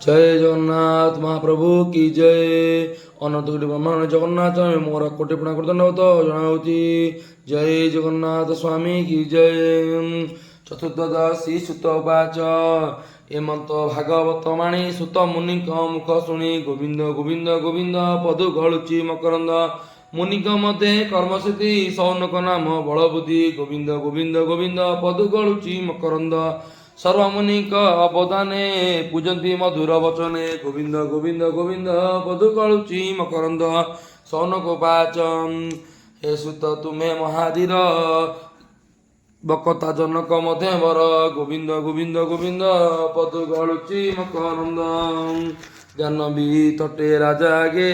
জয় জগন্নাথ মহাপ্রভু কি জয়। ଅନନ୍ତ କୋଟି ବ୍ରହ୍ମାଣ୍ଡ ଜଗନ୍ନାଥ ମୋର କୋଟି ପୁଣା କୃତଜ୍ଞତା ଜଣାଉଛି। ଜୟ ଜଗନ୍ନାଥ ସ୍ୱାମୀ କି ଜୟ। ଚତୁର୍ଦ୍ଦଶୀ ସୁତ ଉବାଚ ଏମନ୍ତ ଭାଗବତ ମାଣି ସୁତ ମୁନିଙ୍କ ମୁଖ ଶୁଣି ଗୋବିନ୍ଦ ଗୋବିନ୍ଦ ଗୋବିନ୍ଦ ପଦୁ ଗଳୁଛି ମକରନ୍ଦ। ମୁନିଙ୍କ ମଧ୍ୟରେ କର୍ମସିଦ୍ଧି ସୌନକ ନାମ ବଳବୁଦ୍ଧି ଗୋବିନ୍ଦ ଗୋବିନ୍ଦ ଗୋବିନ୍ଦ ପଦୁ ଗଳୁଛି ମକରନ୍ଦ। ସର୍ବମୁନିଙ୍କ ଅବଦାନେ ପୂଜନ୍ତି ମଧୁର ବଚନେ ଗୋବିନ୍ଦ ଗୋବିନ୍ଦ ଗୋବିନ୍ଦ ପଦୁ ଗଳୁଛି ମକରନ୍ଦ। ସୌନକ ଉବାଚ ହେ ସୁତ ତୁମେ ମହାଧୀର ବକତା ଜନକ ମଧ୍ୟବର ଗୋବିନ୍ଦ ଗୋବିନ୍ଦ ଗୋବିନ୍ଦ ପଦୁ ଗଳୁଛି ମକରନ୍ଦ। ଜାହ୍ନବୀ ତଟେ ରାଜା ଆଗେ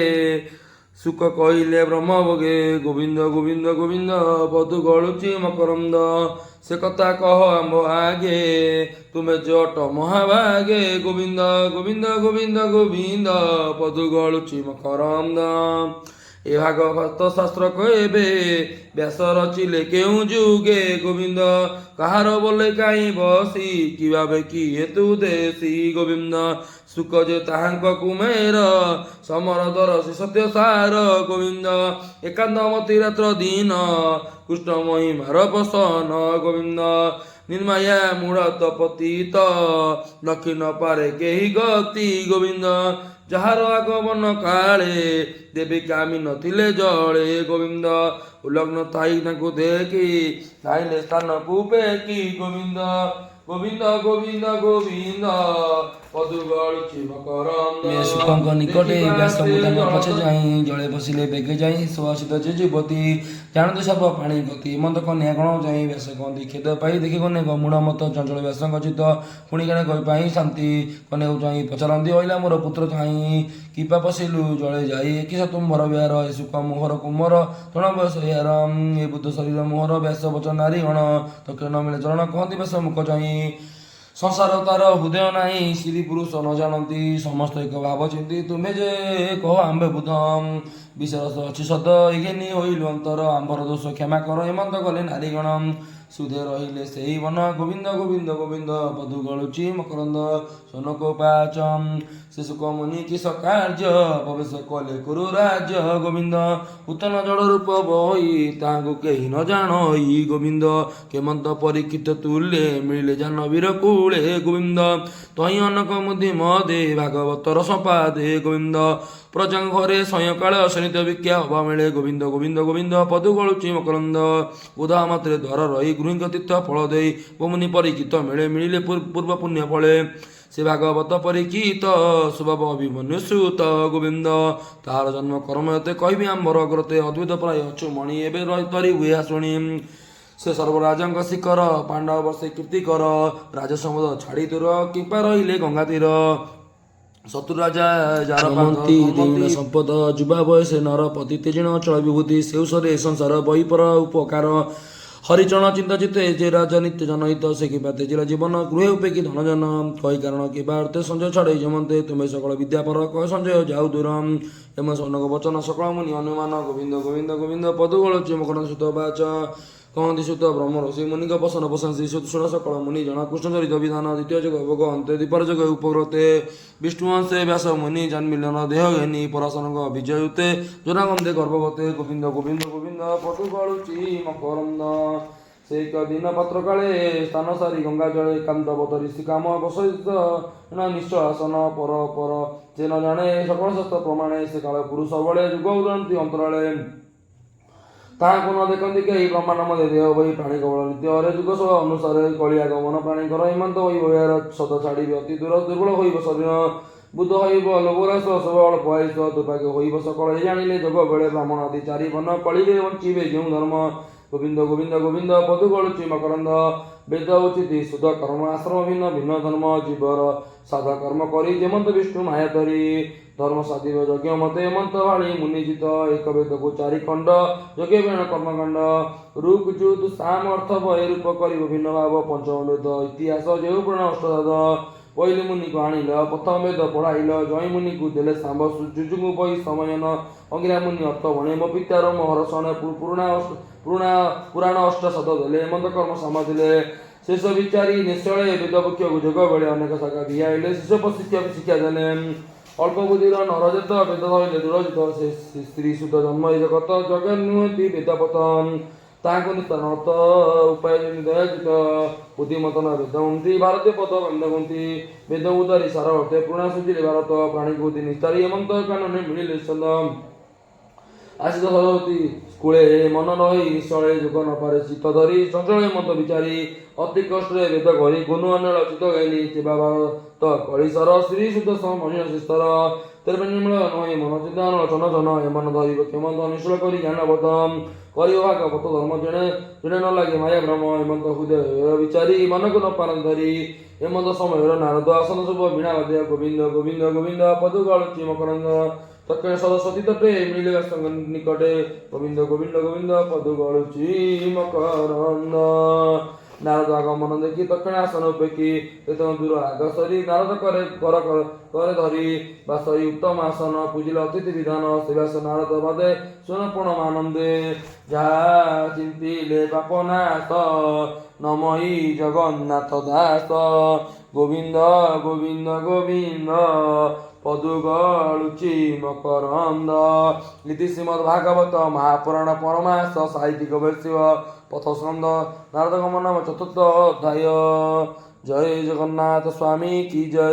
ସୁକ କହିଲେ ବ୍ରହ୍ମ ଭୋଗେ ଗୋବିନ୍ଦ ଗୋବିନ୍ଦ ଗୋବିନ୍ଦ ପଦୁ ଗଳୁଛି ମକରନ୍ଦ। ସେ କଥା କହ ଆମ୍ଭ ଆଗେ ତୁମେ ଜଟ ମହାଭାଗେ ଗୋବିନ୍ଦ ଗୋବିନ୍ଦ ଗୋବିନ୍ଦ ଗୋବିନ୍ଦ ପଦୁ ଗଳୁଛି ମକରନ୍ଦ। ଏ ଭାଗବତ ଶାସ୍ତ୍ର କହିବେ ବ୍ୟାସ ରଚିଲେ କେଉଁ ଯୁଗେ ଗୋବିନ୍ଦ କାହାର ବୋଲେ କାହିଁ ବସି କି ଭାବେ କି ହେତୁ ଦେଶୀ ଗୋବିନ୍ଦ। ସୁକ ଯେ ତାହାଙ୍କ କୁମେର ସମରଦର ସେ ସତ୍ୟ ସାର ଗୋବିନ୍ଦ ଏକାନ୍ତମତି ରାତ୍ର ଦିନ କୃଷ୍ଣ ମହିମାର ପସନ ଗୋବିନ୍ଦ। ନିର୍ମାୟା ମୂଳ ତପତିତ ଲକ୍ଷି ନ ପାରେ କେହି ଗତି ଗୋବିନ୍ଦ ଯାହାର ଆଗମନ କାଳେ ଦେବୀ କାମି ନଥିଲେ ଜଳେ ଗୋବିନ୍ଦ। ଉଲଗ୍ନ ଥାଇ ତାଙ୍କୁ ଦେଖି ଧାଇଲେ ସ୍ଥାନକୁ ପେକି ଗୋବିନ୍ଦ ଗୋବିନ୍ଦ ଗୋବିନ୍ଦ ଗୋବିନ୍ଦ ପଦୁ ଗଳୁଛି ମକରନ୍ଦ। ସୁଖଙ୍କ ନିକଟେ ବ୍ୟାସ ତାଙ୍କ ପଛେ ଯାଇ ଜଳେ ବସିଲେ ବେଗେ ଯାଇ ସୁହାସିତ ଯେ ଯୁବତୀ ଜାଣନ୍ତି ସର୍ବ ପାଣି ଗତି ମନ୍ଦ କନ୍ୟା ଗଣ ଯାଇ ବ୍ୟାସ କହନ୍ତି ଖେଦ ପାଇ ଦେଖି କନେ ମୂଳ ମତ ଚଞ୍ଚଳ ବ୍ୟାସଙ୍କ ଚିତ ପୁଣି କାଣେ କହି ପାଇ ଶାନ୍ତି କନ୍ୟାକୁ ଚାହିଁ ପଚାରନ୍ତି ଅଇଲା ମୋର ପୁତ୍ର ଚାହିଁ କିପା ପଶିଲୁ ଜଳେ ଯାଇ କିସ ତୁମ୍ଭର ବିହାର ଏ ସୁଖ ମୋହର କୁମର ତୃଣ ବୟସ ଏହାର ଏ ବୁଦ୍ଧ ଶରୀର ମୋହର ବ୍ୟାସ ବଚନ ନାରୀ ଗଣ ତକ୍ଷଣ ନ ମିଳେ ଚରଣ କହନ୍ତି ବ୍ୟାସ ମୁଖ ଚାହିଁ ସଂସାର ତାର ହୃଦୟ ନାହିଁ ଶ୍ରୀ ପୁରୁଷ ନ ଜାଣନ୍ତି ସମସ୍ତ ଏକ ଭାବ ଚିନ୍ତି ତୁମେ ଯେ କହ ଆମ୍ଭେ ବୁଧ ବିଷରସ ଅଛି ସଦ ଏଘେନି ହୋଇଲୁ ଅନ୍ତର ଆମ୍ଭର ଦୋଷ କ୍ଷମା କର ଏମନ୍ତ କଲେ ନାରୀଗଣ ସୁଧେ ରହିଲେ ସେଇ ବନ ଗୋବିନ୍ଦ ଗୋବିନ୍ଦ ଗୋବିନ୍ଦ ପଦୁ ଗଳୁଛି ମକରନ୍ଦ। ସୌନକ ଉବାଚ ସେ ସୁକ ମୁନି କିସ କାର୍ଯ୍ୟ ପ୍ରବେଶ କଲେ କୁରୁ ରାଜ୍ୟ ଗୋବିନ୍ଦ ଉତ୍ତନ ଜଳ ରୂପ ବହି ତାହାଙ୍କୁ କେହି ନ ଜାଣଇ ଗୋବିନ୍ଦ କେମନ୍ତ ପରୀକ୍ଷିତ ତୁଲେ ମିଳିଲେ ଜାହ୍ନବୀର କୂଳେ ଗୋବିନ୍ଦ ତହିଁ ଅନକ ମୁଦି ମଦେ ଭାଗବତର ସମ୍ପାଦେ ଗୋବିନ୍ଦ ପ୍ରଜାଙ୍କ ଘରେ ସୟକାଳ ଶନିତ ବିକ୍ଷା ହବା ମିଳେ ଗୋବିନ୍ଦ ଗୋବିନ୍ଦ ଗୋବିନ୍ଦ ପଦୁ ଗଳୁଛି ମକରନ୍ଦ। ବୁଧା ମାତ୍ରେ ଦ୍ୱାର ରହି ଗୃହୀଙ୍କ ତୀର୍ଥ ଫଳ ଦେଇ ମୁନି ପରୀକ୍ଷିତ ମିଳେ ମିଳିଲେ ପୂର୍ବ ପୁଣ୍ୟ ଫଳେ ସେ ଭାଗବତ ପରୀକ୍ଷିତ ସୁଭବ ଅଭିମନ୍ୟୁ ସୁତ ଗୋବିନ୍ଦ ତାହାର ଜନ୍ମ କର୍ମ ଏତେ କହିବି ଆମ୍ଭର ଅଗ୍ରତେ ଅଦ୍ଭୁତ ପ୍ରାୟ ଅଛୁ ମଣି ଏବେ ତରିବୁ ଏହା ଶୁଣି ସେ ସର୍ବରାଜଙ୍କ ଶିଖର ପାଣ୍ଡବ ବର୍ଷେ କୀର୍ତ୍ତି କର ରାଜସମୁଦ ଛାଡ଼ି ଦୂର କିମ୍ପା ରହିଲେ ଗଙ୍ଗା ତୀର ଶତ୍ରୁ ରାଜା ଯାର ସମ୍ପଦ ଯୁବା ବୟସେ ନର ପତି ତେଜିଣ ଅଚଳ ବିଭୂତି ସେଉସରେ ସଂସାର ବହିପର ଉପକାର ହରିଚରଣ ଚିନ୍ତା ଚିତ୍ତେ ଯେ ରାଜ ନିତ୍ୟ ଜନହିତ ସେ କିମ୍ବା ତେଜିଲା ଜୀବନ ଗୃହେ ଉପେକି ଧନଜନ କହି କାରଣ କିମ୍ବା ଅର୍ଥେ ସଞ୍ଜୟ ଛାଡ଼େ ଜମନ୍ତେ ତୁମେ ସକଳ ବିଦ୍ୟାପର କହ ସଞ୍ଜୟ ଯାଉ ଦୂର ଏମ ସୌନକ ବଚନ ସକଳ ମୁନି ଅନୁମାନ ଗୋବିନ୍ଦ ଗୋବିନ୍ଦ ଗୋବିନ୍ଦ ପଦୁ ଗଳୁଛି ମକରନ୍ଦ ସୁତ ବାଚ କହନ୍ତି ସୁତ ବ୍ରହ୍ମ ଋଷି ମୁନିଙ୍କ ପସନ ପ୍ରଶଂସି ଶୁଣ ସକଳ ମୁନି ଜଣା କୃଷ୍ଣ ଚରିତ ବିଧାନ ଦ୍ୱିତୀୟ ଯୁଗ ଭୋଗ ଅନ୍ତେ ଦ୍ୱିପର ଯୁଗ ଉପବ୍ରତେ ବିଷ୍ଣୁ ଅଂଶେ ବ୍ୟାସ ମୁନି ଜନ୍ମିଲନ ଦେହ ଘେନି ପରାଶରଙ୍କ ବିଜୟୁତେ ଜୋନାଗନ୍ଧେ ଗର୍ଭବତେ ଗୋବିନ୍ଦ ଗୋବିନ୍ଦ ଗୋବିନ୍ଦ ପଦୁ ଗଳୁଛି ମକରନ୍ଦ। ସେ ଏକ ଦିନ ପତ୍ର କାଳେ ସ୍ଥାନ ସାରି ଗଙ୍ଗା ଜଳେ କାନ୍ତବତ ଋଷି କାମ ବସହିତ ନିଶ୍ଚୟ ଆସନ ପର ପର ସେ ନ ଜାଣେ ସକଳ ଶାସ୍ତ୍ର ପ୍ରମାଣେ ସେ କାଳ ପୁରୁଷ ବଳେ ଯୁଗ ଉଦନ୍ତି ଅନ୍ତରାଳେ ତାହାକୁ ନ ଦେଖନ୍ତି କେହି ବ୍ରହ୍ମାଣ୍ଡ ମଧ୍ୟ ଦେହ ବହି ପ୍ରାଣୀ କବଳ ନିତ୍ୟରେ ଯୁଗ ସହ ଅନୁସାରେ କଳି ଆଗମନ ପ୍ରାଣୀଙ୍କର ହିମନ୍ତ ହୋଇବ ଏହାର ସତ ଛାଡ଼ିବେ ଅତି ଦୂର ଦୁର୍ବଳ ହୋଇବ ଶରୀର ବୁଦ୍ଧ ହୋଇବ ଲୋଭରାସ ସବଳ ବୟସ ଦୁର୍ଭାଗ୍ୟ ହୋଇବ ସକଳ ଏ ଜାଣିଲେ ଯୋଗ ବେଳେ ବ୍ରାହ୍ମଣ ଆଦି ଚାରି ବନ କଳିରେ ବଞ୍ଚିବେ ଯେଉଁ ଧର୍ମ ଗୋବିନ୍ଦ ଗୋବିନ୍ଦ ଗୋବିନ୍ଦ ପଦୁ ଗଳୁଛି ମକରନ୍ଦ। ବେଦ ଉଚିତ ଶୁଦ୍ଧ କର୍ମ ଆଶ୍ରମ ଭିନ୍ନ ଭିନ୍ନ ଧର୍ମ ଜୀବର ସାଧା କର୍ମ କରି ଯେମନ୍ତ ବିଷ୍ଣୁ ମାୟା ଧରି ଧର୍ମ ସାଧିବ ଯଜ୍ଞ ମତେ ଏମନ୍ତ ଭାଳି ମୁନିଜିତ ଏକ ବେଦକୁ ଚାରି ଖଣ୍ଡ ଯଜ୍ଞ ବେଣ କର୍ମକାଣ୍ଡ ରୁକ୍ ଯୁଦ୍ ସାମ ଅର୍ଥ ବୟ ରୂପ କରିବ ଭିନ୍ନ ଭାବ ପଞ୍ଚମ ବେଦ ଇତିହାସ ଯେଉଁ ପୁରାଣ ଅଷ୍ଟଦାଦ ପହିଲି ମୁନିକୁ ଆଣିଲ ପ୍ରଥମ ବେଦ ପଢ଼ାଇଲ ଜୟ ମୁନିକୁ ଦେଲେ ସାମ୍ବ ଯୁଜୁଙ୍କୁ ବହି ସମୟନ ଅଙ୍ଗିରା ମୁନି ଅର୍ଥ ବଣେ ମୋ ପିତାର ମୋ ହରସଣ ପୁରାଣ ଅଷ୍ଟ ଶବ୍ଦ ଦେଲେ ଏମନ୍ତ କର୍ମ ସମାଧିଲେ ଶେଷ ବିଚାରୀ ନିଶ୍ଚଳେ ବେଦ ବୃକ୍ଷକୁ ଯୋଗ ବେଳେ ଅନେକ ଶାଖା ଦିଆଇଲେ ଶିଷ୍ୟ ପ୍ରଶିକ୍ଷକ ଶିକ୍ଷା ଦେଲେ ଅଳ୍ପ ବୁଦ୍ଧିର ନରଜେତ ବେଦ ଧଇଲେ ଦୂରଜିତ ସେ ସ୍ତ୍ରୀ ସୁତ ଜନ୍ମ ଏ ଜଗତ ଜଗନ୍ ନୁହନ୍ତି ବେଦପତ ତାହାଙ୍କୁ ନିସ୍ତାର ଅର୍ଥ ଉପାୟ ଦୟାଜିତ ବୁଦ୍ଧିମତନ ବେଦ ହୁଅନ୍ତି ଭାରତୀୟ ପଦ ବନ୍ଦ ହୁଅନ୍ତି ବେଦ ଉଦାରୀ ସାର ଅର୍ଥେ ପୁରୁଣା ସୁଜିଲେ ଭାରତ ପ୍ରାଣୀ ବୁଦ୍ଧି ନିସ୍ତାରୀ ହେମନ୍ତ କାନନେ ମିଳିଲେ ଛନ୍ଦ ଆସିତ ସରସ୍ୱତୀ କୂଳେ ମନ ରହି ନିଶ୍ଚଳେ ଯୋଗ ନ ପାରେ ଚିତ୍ତ ଧରି ଚଞ୍ଚଳ ହେମନ୍ତ ବିଚାରୀ ଅତି କଷ୍ଟରେ ବେଦ କରି ଗୁଣ ଅନେଳ ଚିତ୍ତ ଗାଇନି ସେବା ଭାରତ କଳିସର ଶ୍ରୀ ସୁତ ମଣିଷ ଶିସ୍ତର ତେବେ ନିର୍ମଳ ନୁହେଁ ମନ ଚିନ୍ତାନ ଚନ ଚନ ଏମାନ ଧରିବ କେମନ୍ତ ନିଶ୍ଚଳ କରି ଜ୍ଞାନବତ କରିବ ଭାଗବତ ଧର୍ମ ଜଣେ ଜଣେ ନ ଲାଗେ ମାୟା ଭ୍ରମ ହେମନ୍ତ ହୃଦୟ ବିଚାରୀ ମନକୁ ନ ପାରନ୍ତି ଧରି ହେମନ୍ତ ସମୟର ନାରଦ ଆସନ ଶୁଭ ବୀଣା ବାଦ୍ୟ ଗୋବିନ୍ଦ ଗୋବିନ୍ଦ ଗୋବିନ୍ଦ ପଦୁ ଗାଳୁଚି ମକରନ୍ଦ ତତ୍କାଳ ସରସ୍ୱତୀ ତଟେ ମିଳିଲେ ସଙ୍ଗ ନିକଟେ ଗୋବିନ୍ଦ ଗୋବିନ୍ଦ ଗୋବିନ୍ଦ ପଦୁ ଗଳୁଚି ମକରନ୍ଦ ନାରଦ আগমন দেখি তক্ষণে আসন উপেক্ষী দূর আগ সরি নারদ করে কর করে ধরি বা সরি উত্তম আসন পুজিল অতিথি বিধান শিবাস নারদ বাদে শুন প্রণম আনন্দে যাহা চিন্তিলে পাপনাথ নমই জগন্নাথ দাস গোবিন্দ গোবিন্দ গোবিন্দ পদু গলুচি মকরন্দ ইতি শ্রীমদ ভাগবত মহাপুরাণ পরমাস সাহিত্যিক বৈশিব পথ স্কন্দ নারদ গমন চতুর্থ অধ্যায় জয় জগন্নাথ স্বামী কি জয়।